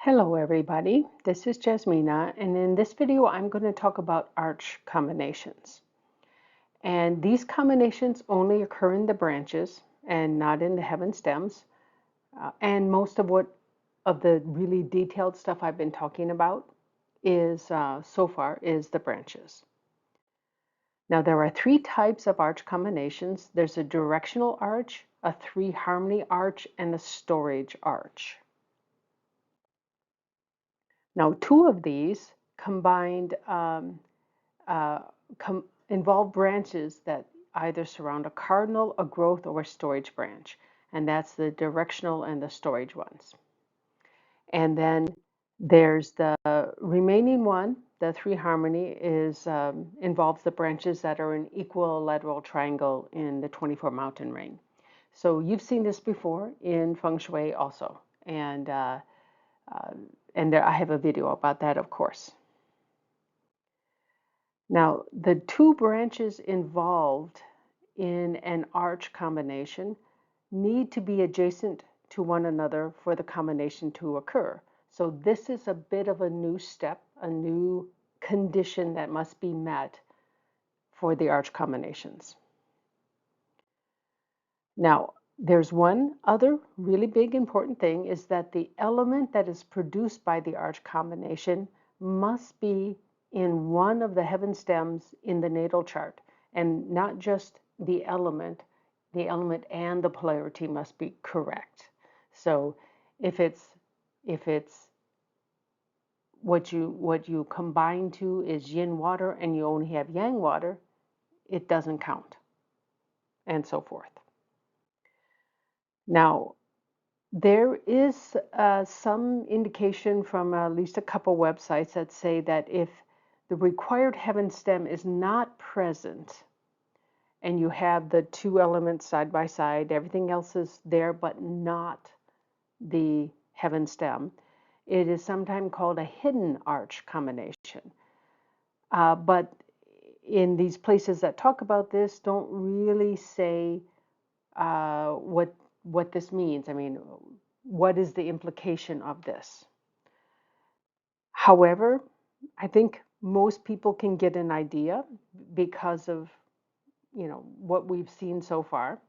Hello everybody, this is Jasmina, and in this video I'm going to talk about arch combinations. And these combinations only occur in the branches and not in the heaven stems. And most of the really detailed stuff I've been talking about is so far is the branches. Now there are three types of arch combinations. There's a directional arch, a three harmony arch, and a storage arch. Now, two of these combined uh, involve branches that either surround a cardinal, a growth, or a storage branch, and that's the directional and the storage ones. And then there's the remaining one, the three harmony, involves the branches that are an equilateral triangle in the 24 mountain ring. So you've seen this before in Feng Shui also, and I have a video about that, of course. Now, the two branches involved in an arch combination need to be adjacent to one another for the combination to occur. So this is a bit of a new step, a new condition that must be met for the arch combinations. Now, there's one other really big important thing is that the element that is produced by the arch combination must be in one of the heaven stems in the natal chart, and not just the element and the polarity must be correct. So if it's what you combine to is yin water and you only have yang water, it doesn't count, and so forth. Now, there is some indication from at least a couple websites that say that if the required heaven stem is not present and you have the two elements side by side, everything else is there but not the heaven stem, it is sometimes called a hidden arch combination. But in these places that talk about this, don't really say what this means. I mean, what is the implication of this? However, I think most people can get an idea because of, what we've seen so far.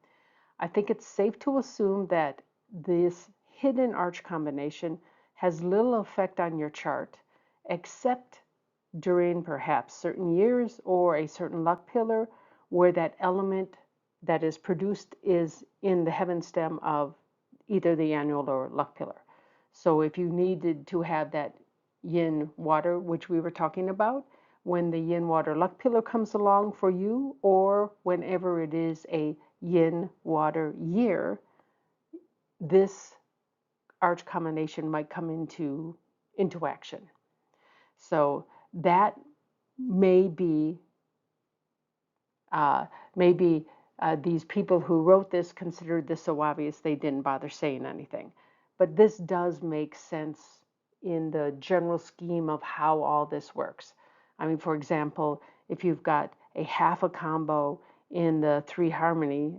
I think it's safe to assume that this hidden arch combination has little effect on your chart, except during perhaps certain years or a certain luck pillar where that element that is produced is in the heaven stem of either the annual or luck pillar. So if you needed to have that yin water, which we were talking about, when the yin water luck pillar comes along for you, or whenever it is a yin water year, this arch combination might come into action. So that may be maybe these people who wrote this considered this so obvious they didn't bother saying anything. But this does make sense in the general scheme of how all this works. I mean, for example, if you've got a half a combo in the three harmony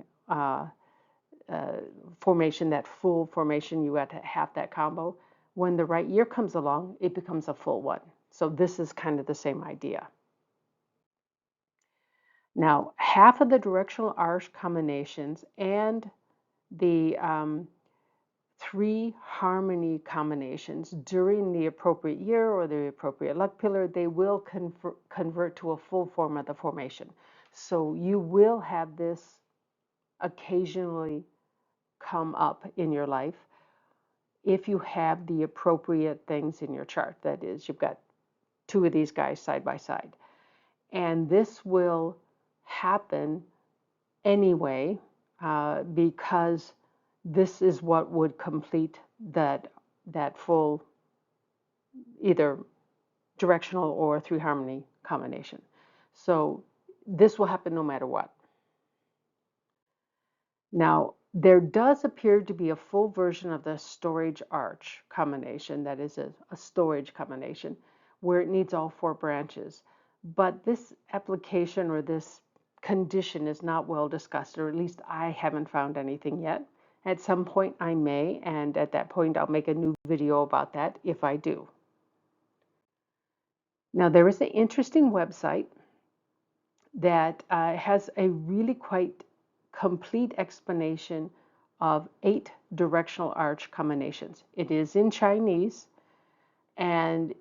formation, that full formation, you got half that combo. When the right year comes along, it becomes a full one. So this is kind of the same idea. Now, half of the directional arch combinations and the three harmony combinations during the appropriate year or the appropriate luck pillar, they will convert to a full form of the formation. So you will have this occasionally come up in your life if you have the appropriate things in your chart. That is, you've got two of these guys side by side. And this will happen anyway because this is what would complete that full either directional or three harmony combination. So this will happen no matter what. Now, there does appear to be a full version of the storage arch combination, that is a storage combination, where it needs all four branches. But this application or this condition is not well discussed, or at least I haven't found anything yet. At some point I may, and at that point I'll make a new video about that if I do. Now there is an interesting website that has a really quite complete explanation of 8 directional arch combinations. It is in Chinese, and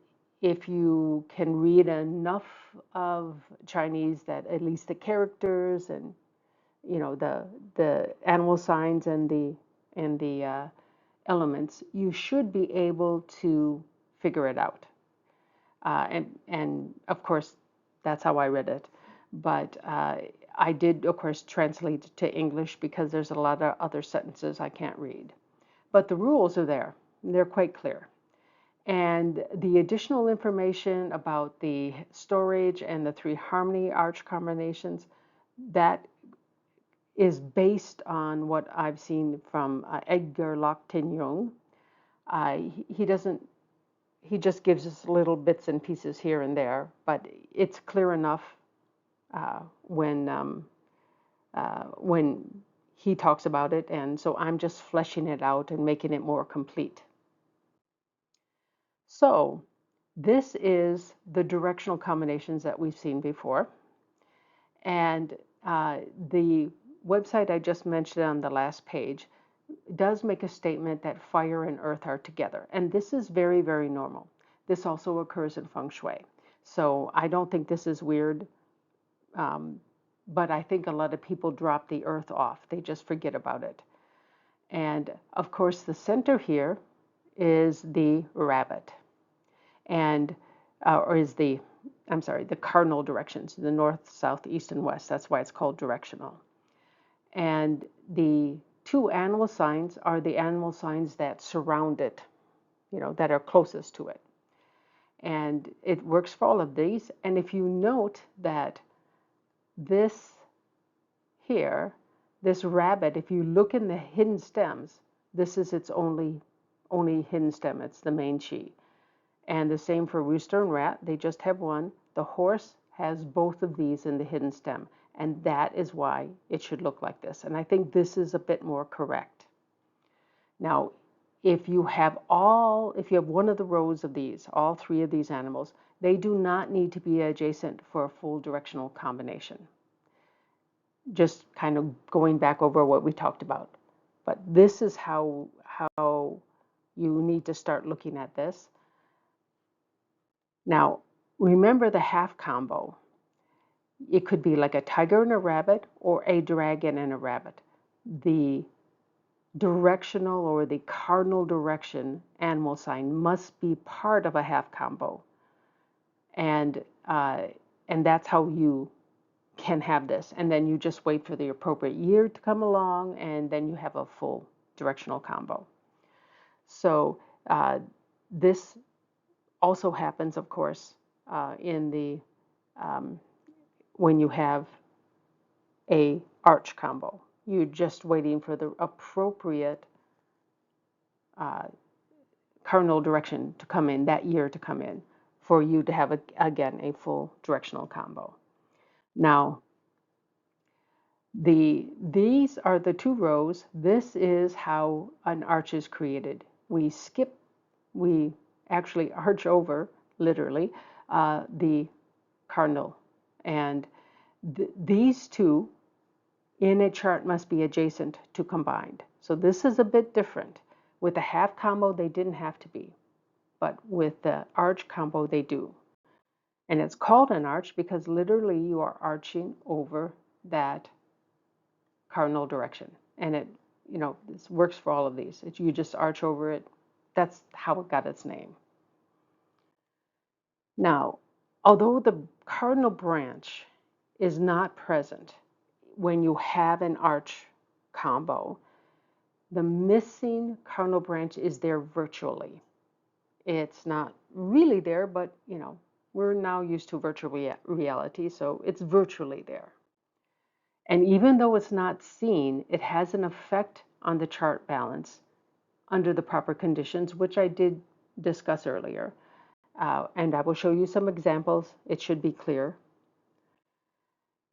if you can read enough of Chinese that at least the characters and the animal signs and the elements, you should be able to figure it out. And of course, that's how I read it. But I did, of course, translate it to English because there's a lot of other sentences I can't read. But the rules are there. They're quite clear. And the additional information about the storage and the 3 harmony arch combinations, that is based on what I've seen from Edgar Lock-Tin-Yong. He just gives us little bits and pieces here and there, but it's clear enough when he talks about it, and so I'm just fleshing it out and making it more complete. So this is the directional combinations that we've seen before, and the website I just mentioned on the last page does make a statement that fire and earth are together. And this is very, very normal. This also occurs in feng shui. So I don't think this is weird, but I think a lot of people drop the earth off. They just forget about it. And of course, the center here is the rabbit, and the cardinal directions, the north, south, east, and west. That's why it's called directional. And the 2 animal signs are the animal signs that surround it, that are closest to it. And it works for all of these. And if you note that this here, this rabbit, if you look in the hidden stems, this is its only hidden stem. It's the main chi. And the same for rooster and rat. They just have one. The horse has both of these in the hidden stem. And that is why it should look like this. And I think this is a bit more correct. Now, if you have one of the rows of these, all 3 of these animals, they do not need to be adjacent for a full directional combination. Just kind of going back over what we talked about. But this is how you need to start looking at this. Now, remember the half combo. It could be like a tiger and a rabbit or a dragon and a rabbit. The directional or the cardinal direction animal sign must be part of a half combo. And that's how you can have this. And then you just wait for the appropriate year to come along, and then you have a full directional combo. So this also happens, of course, in the when you have a arch combo. You're just waiting for the appropriate cardinal direction to come in, that year to come in, for you to have, again, a full directional combo. Now, these are the 2 rows. This is how an arch is created. We actually arch over, literally, the cardinal. And these 2 in a chart must be adjacent to combined. So this is a bit different. With the half combo, they didn't have to be. But with the arch combo, they do. And it's called an arch because literally you are arching over that cardinal direction. And this works for all of these. You just arch over it. That's how it got its name. Now, although the cardinal branch is not present when you have an arch combo, the missing cardinal branch is there virtually. It's not really there, but we're now used to virtual reality, so it's virtually there. And even though it's not seen, it has an effect on the chart balance under the proper conditions, which I did discuss earlier. And I will show you some examples. It should be clear.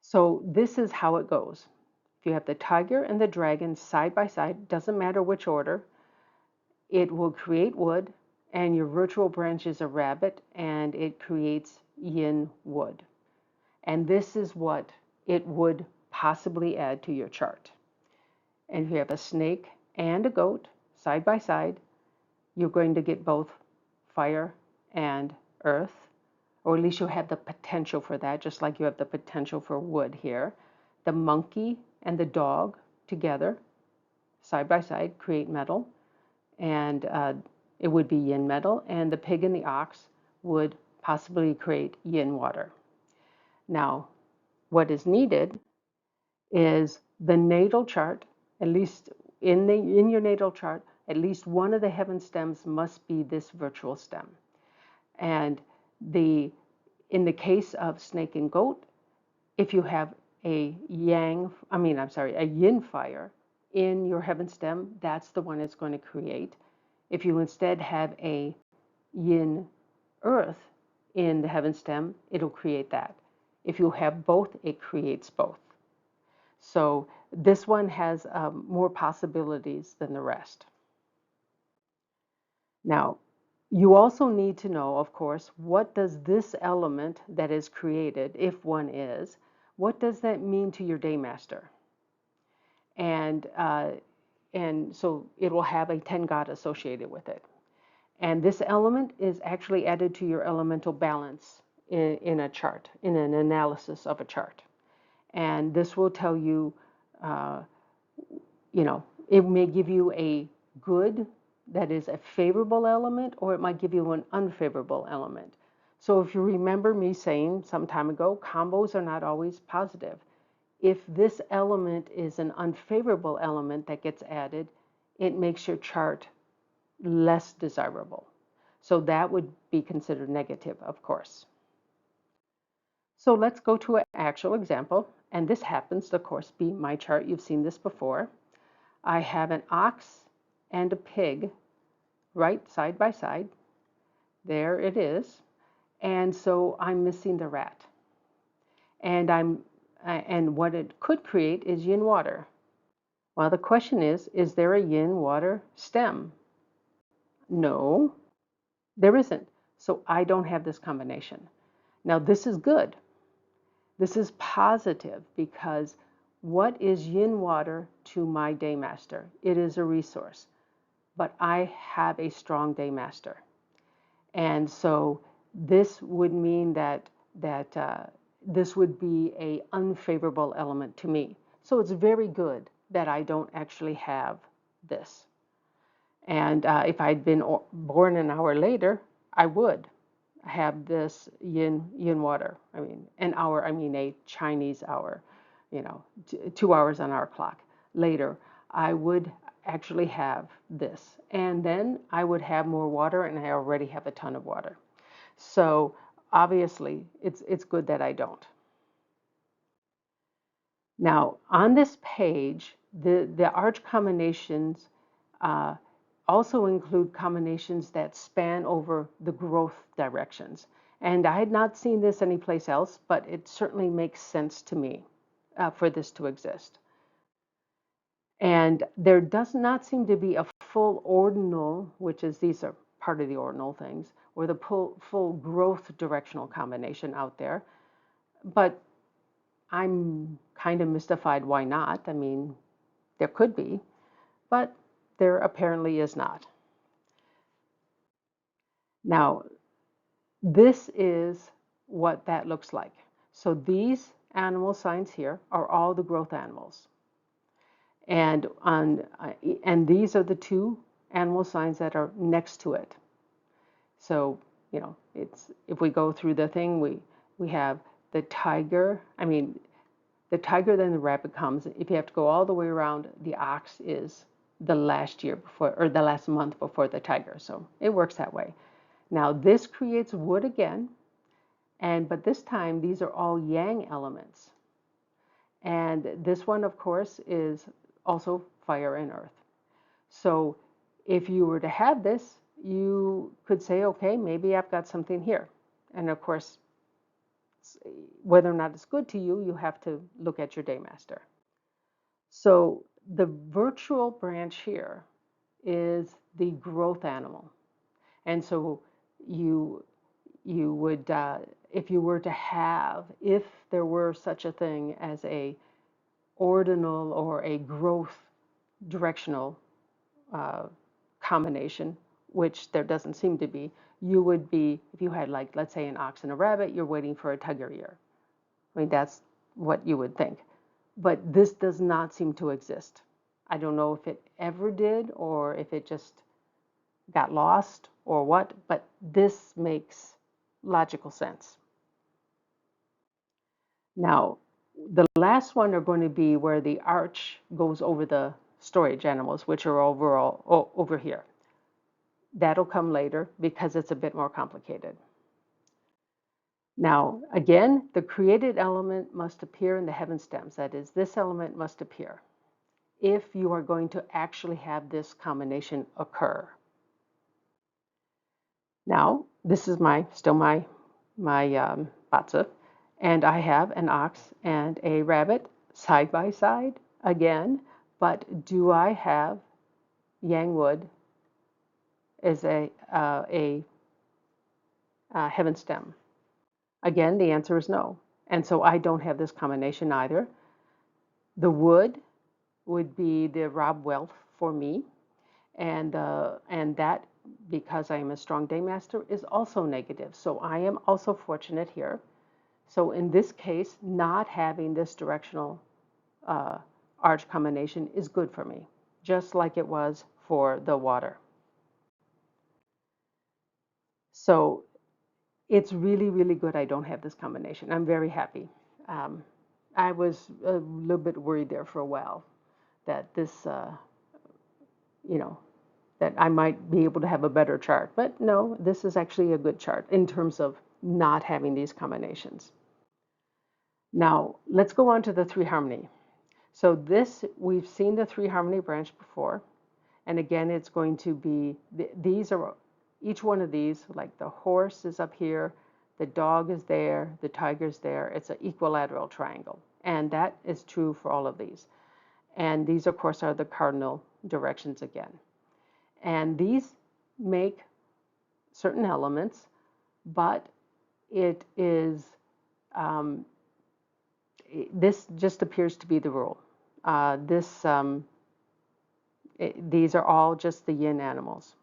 So this is how it goes. if you have the tiger and the dragon side by side, doesn't matter which order, it will create wood, and your virtual branch is a rabbit, and it creates yin wood. And this is what it would possibly add to your chart. And if you have a snake and a goat side by side, you're going to get both fire and earth, or at least you have the potential for that, just like you have the potential for wood here. The monkey and the dog together, side by side, create metal, and it would be yin metal, and the pig and the ox would possibly create yin water. Now, what is needed is the natal chart, at least in your natal chart, at least one of the heaven stems must be this virtual stem. And in the case of snake and goat, if you have a yin fire in your heaven stem, that's the one it's going to create. If you instead have a yin earth in the heaven stem, it'll create that. If you have both, it creates both. So this one has more possibilities than the rest. Now, you also need to know, of course, what does this element that is created, if one is, what does that mean to your daymaster? And so it will have a 10 God associated with it. And this element is actually added to your elemental balance in a chart, in an analysis of a chart. And this will tell you, it may give you a good, that is a favorable element, or it might give you an unfavorable element. So if you remember me saying some time ago, combos are not always positive. If this element is an unfavorable element that gets added, it makes your chart less desirable. So that would be considered negative, of course. So let's go to an actual example. And this happens to, of course, be my chart. You've seen this before. I have an ox and a pig right side by side. There it is. And so I'm missing the rat. And what it could create is yin water. Well, the question is there a yin water stem? No, there isn't. So I don't have this combination. Now this is good. This is positive because what is yin water to my daymaster? It is a resource, but I have a strong daymaster. And so this would mean that this would be an unfavorable element to me. So it's very good that I don't actually have this. And if I'd been born an hour later, I would have this yin water. I mean, an hour, I mean a Chinese hour, 2 hours on our clock later, I would actually have this. And then I would have more water, and I already have a ton of water. So obviously, it's good that I don't. Now, on this page, the arch combinations also include combinations that span over the growth directions. And I had not seen this anyplace else, but it certainly makes sense to me for this to exist. And there does not seem to be a full ordinal, which is these are part of the ordinal things, or the full growth directional combination out there. But I'm kind of mystified why not. I mean, there could be, but there apparently is not. Now, this is what that looks like. So these animal signs here are all the growth animals. And these are the two animal signs that are next to it. So, if we go through the thing, we have the tiger. I mean, the tiger, then the rabbit comes. If you have to go all the way around, the ox is the last year before, or the last month before the tiger. So it works that way. Now this creates wood again, but this time these are all yang elements. And this one, of course, is also fire and earth. So if you were to have this, you could say, okay, maybe I've got something here. And of course, whether or not it's good to you, you have to look at your daymaster. So the virtual branch here is the growth animal. And so you you would, if you were to have, if there were such a thing as a ordinal or a growth directional uh, combination, which there doesn't seem to be, you would be, if you had, like, let's say an ox and a rabbit, you're waiting for a tiger ear. I mean, that's what you would think. But this does not seem to exist. I don't know if it ever did or if it just got lost or what, but this makes logical sense. Now, the last one are going to be where the arch goes over the storage animals, which are over here. That'll come later because it's a bit more complicated. Now, again, the created element must appear in the heaven stems. That is, this element must appear if you are going to actually have this combination occur. Now, this is still my batza, and I have an ox and a rabbit side by side again. But do I have yang wood as a heaven stem? Again, the answer is no. And so I don't have this combination either. The wood would be the Rob Welf for me, and that, because I am a strong daymaster, is also negative. So I am also fortunate here. So in this case, not having this directional arch combination is good for me, just like it was for the water. So it's really, really good I don't have this combination. I'm very happy. Um, I was a little bit worried there for a while that this, you know, that I might be able to have a better chart. But no, this is actually a good chart in terms of not having these combinations. Now, let's go on to the three harmony. So this, we've seen the three harmony branch before. And again, it's going to be, these are, each one of these, like the horse is up here, the dog is there, the tiger's there. It's an equilateral triangle. And that is true for all of these. And these, of course, are the cardinal directions again. And these make certain elements, but it is, this just appears to be the rule. These are all just the yin animals.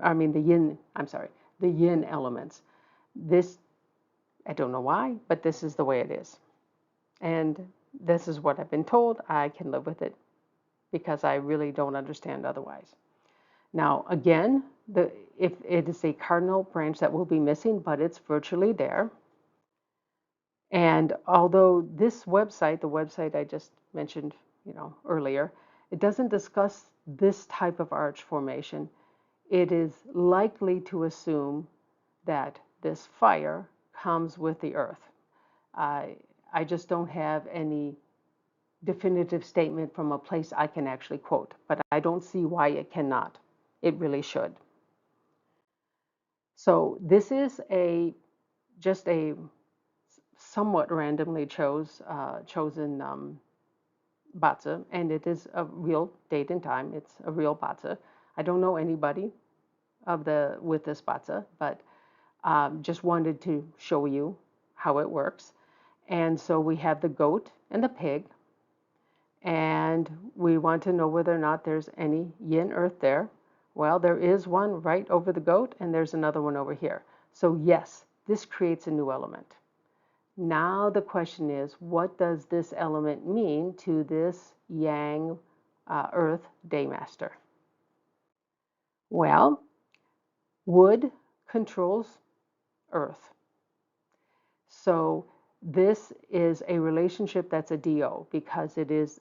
I mean, the yin elements. This, I don't know why, but this is the way it is. And this is what I've been told. I can live with it because I really don't understand otherwise. Now, again, if it is a cardinal branch that will be missing, but it's virtually there. And although this website, the website I just mentioned, earlier, it doesn't discuss this type of arch formation, it is likely to assume that this fire comes with the earth. I just don't have any definitive statement from a place I can actually quote, but I don't see why it cannot. It really should. So this is just a somewhat randomly chosen batza, and it is a real date and time. It's a real batza. I don't know anybody with this batza, but just wanted to show you how it works. And so we have the goat and the pig, and we want to know whether or not there's any yin earth there. Well, there is one right over the goat, and there's another one over here. So yes, this creates a new element. Now the question is, what does this element mean to this yang earth daymaster? Well, wood controls earth. So this is a relationship that's a DO because it is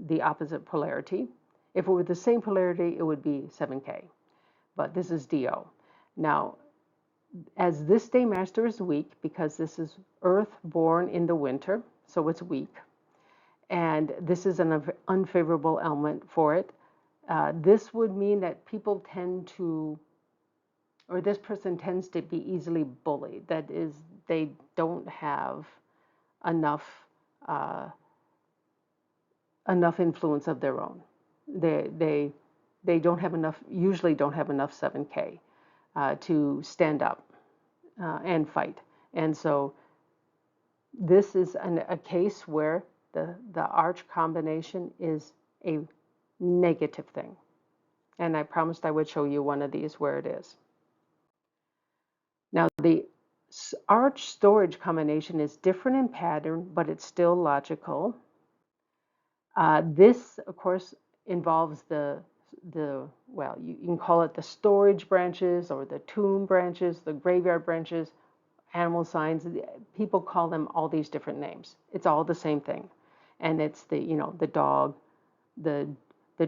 the opposite polarity. If it were the same polarity, it would be 7K, but this is DO. Now, as this daymaster is weak, because this is earth born in the winter, so it's weak, and this is an unfavorable element for it, this would mean that people tend to, or this person tends to be easily bullied. That is, they don't have enough enough influence of their own. They they they don't have enough, usually don't have enough 7K to stand up and fight. And so this is a case where the arch combination is a negative thing. And I promised I would show you one of these where it is. Now, the arch storage combination is different in pattern, but it's still logical. This, of course, involves well, you can call it the storage branches or the tomb branches, the graveyard branches, animal signs. People call them all these different names. It's all the same thing. And it's the dog, the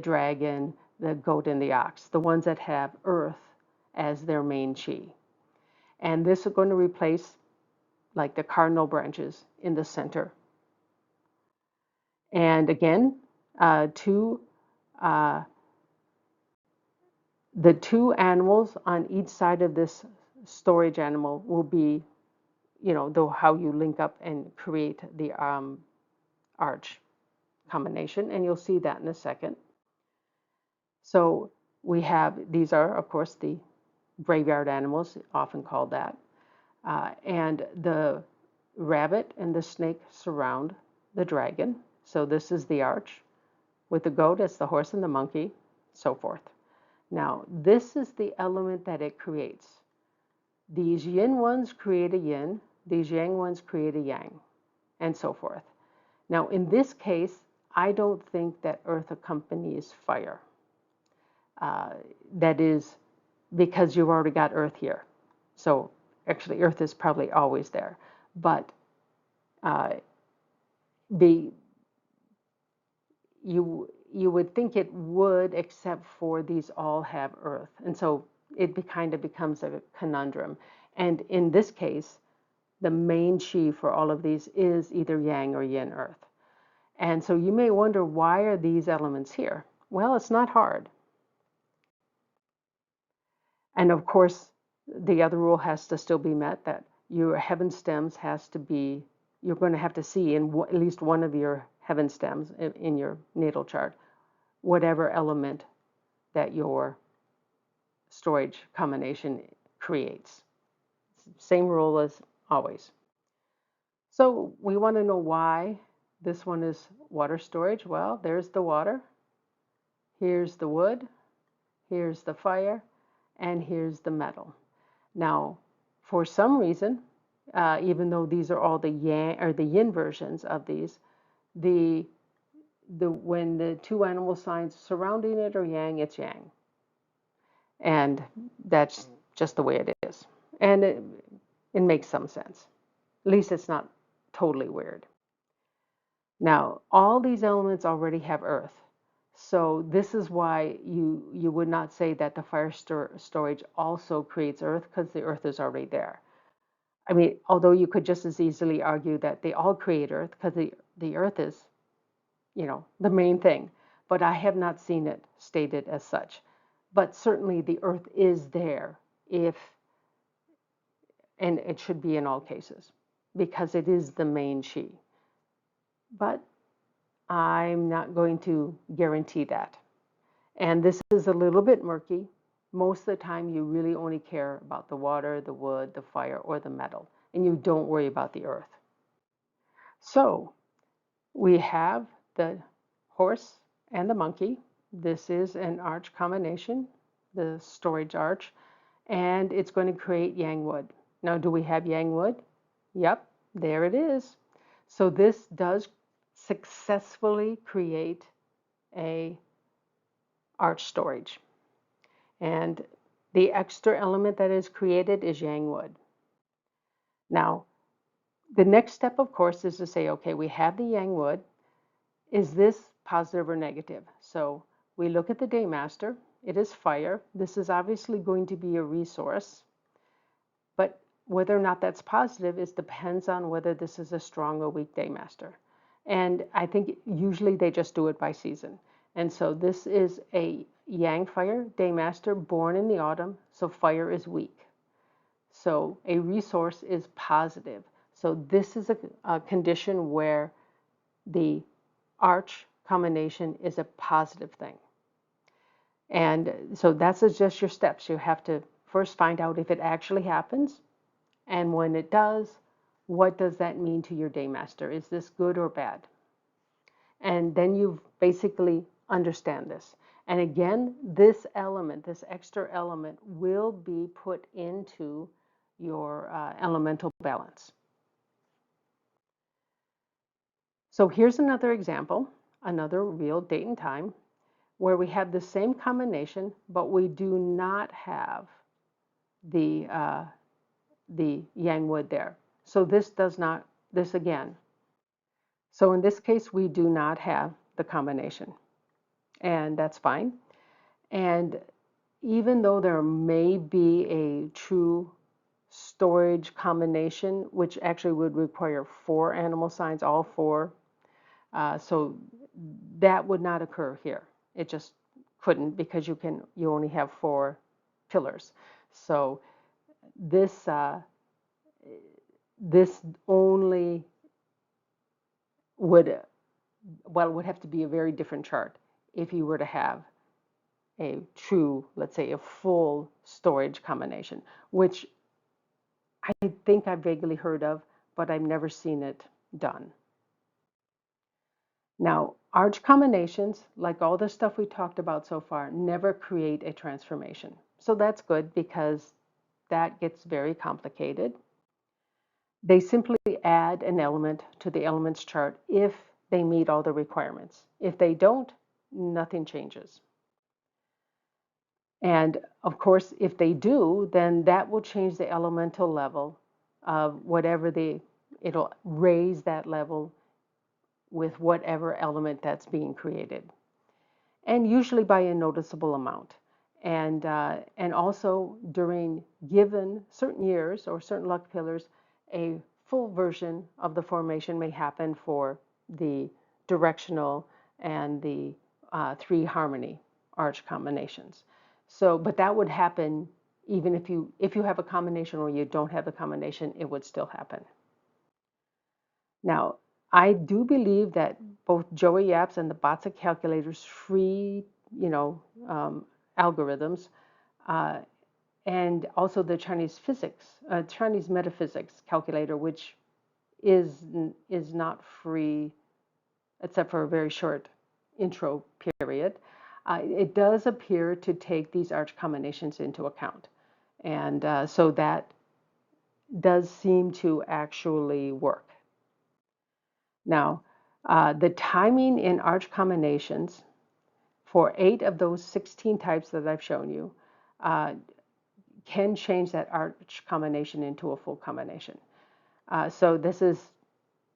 dragon, the goat, and the ox, the ones that have earth as their main chi. And this is going to replace like the cardinal branches in the center. And again, uh, the two animals on each side of this storage animal will be, how you link up and create the arch combination. And you'll see that in a second. So we have, these are, of course, the graveyard animals, often called that. And the rabbit and the snake surround the dragon. So this is the arch. With the goat, it's the horse and the monkey, so forth. Now, this is the element that it creates. These yin ones create a yin, these yang ones create a yang, and so forth. Now, in this case, I don't think that earth accompanies fire. That is because you've already got earth here. So actually, earth is probably always there. But the you would think it would, except for these all have earth. And so it kind of becomes a conundrum. And in this case, the main chi for all of these is either yang or yin earth. And so you may wonder, why are these elements here? Well, it's not hard. And of course, the other rule has to still be met, that your heaven stems has to be, you're going to have to see in at least one of your heaven stems in your natal chart, whatever element that your storage combination creates. Same rule as always. So we want to know why this one is water storage. Well, there's the water, here's the wood, here's the fire, and here's the metal. Now, for some reason, even though these are all the yang or the yin versions of these, when the two animal signs surrounding it are yang, it's yang. And that's just the way it is. And it makes some sense. At least it's not totally weird. Now, all these elements already have earth. So this is why you would not say that the fire storage also creates earth, because the earth is already there. I mean, although you could just as easily argue that they all create earth, because the earth is, the main thing. But I have not seen it stated as such. But certainly the earth is there, and it should be in all cases, because it is the main chi. But I'm not going to guarantee that. And this is a little bit murky. Most of the time, you really only care about the water, the wood, the fire, or the metal, and you don't worry about the earth. So we have the horse and the monkey. This is an arch combination, the storage arch, and it's going to create yang wood. Now, do we have yang wood? Yep, there it is. So this does successfully create a arch storage. And the extra element that is created is yang wood. Now, the next step, of course, is to say, okay, we have the yang wood. Is this positive or negative? So we look at the Daymaster. It is fire. This is obviously going to be a resource. But whether or not that's positive depends on whether this is a strong or weak Daymaster. And I think usually they just do it by season. And so this is a yang fire Daymaster born in the autumn, so fire is weak. So a resource is positive. So this is a condition where the arch combination is a positive thing. And so that's just your steps. You have to first find out if it actually happens. And when it does, what does that mean to your daymaster? Is this good or bad? And then you basically understand this. And again, this element, this extra element, will be put into your elemental balance. So here's another example, another real date and time, where we have the same combination, but we do not have the yang wood there. So this does not, this again. So in this case, we do not have the combination, and that's fine. And even though there may be a true storage combination, which actually would require 4 animal signs, all 4, so that would not occur here. It just couldn't, because you only have 4 pillars. So this this only would, well, it would have to be a very different chart if you were to have a true, let's say, a full storage combination, which I think I've vaguely heard of, but I've never seen it done. Now, arch combinations, like all the stuff we talked about so far, never create a transformation. So that's good, because that gets very complicated. They simply add an element to the elements chart if they meet all the requirements. If they don't, nothing changes. And of course, if they do, then that will change the elemental level of whatever it'll raise that level with whatever element that's being created, and usually by a noticeable amount. And also during given certain years or certain luck pillars, a full version of the formation may happen for the directional and the 3 harmony arch combinations. So, but that would happen even if you have a combination or you don't have a combination, it would still happen. Now, I do believe that both Joey Yap's and the Batsa calculator's free, algorithms, uh, and also the Chinese Chinese metaphysics calculator, which is not free except for a very short intro period. It does appear to take these arch combinations into account, and so that does seem to actually work. Now, the timing in arch combinations for 8 of those 16 types that I've shown you can change that arch combination into a full combination. So this is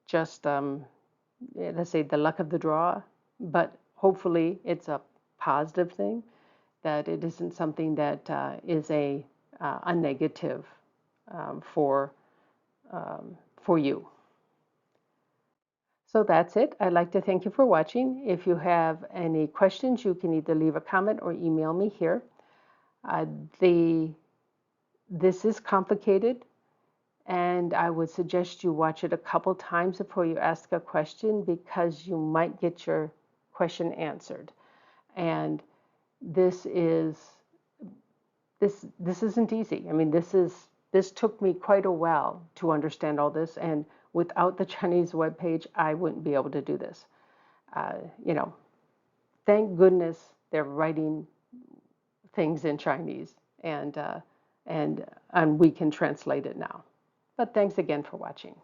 just, let's say, the luck of the draw, but hopefully it's a positive thing, that it isn't something that is a negative for you. So that's it. I'd like to thank you for watching. If you have any questions, you can either leave a comment or email me here. This is complicated, and I would suggest you watch it a couple times before you ask a question, because you might get your question answered. And this isn't easy. I mean, this took me quite a while to understand all this, and without the Chinese webpage, I wouldn't be able to do this. Thank goodness they're writing things in Chinese, and we can translate it now. But thanks again for watching.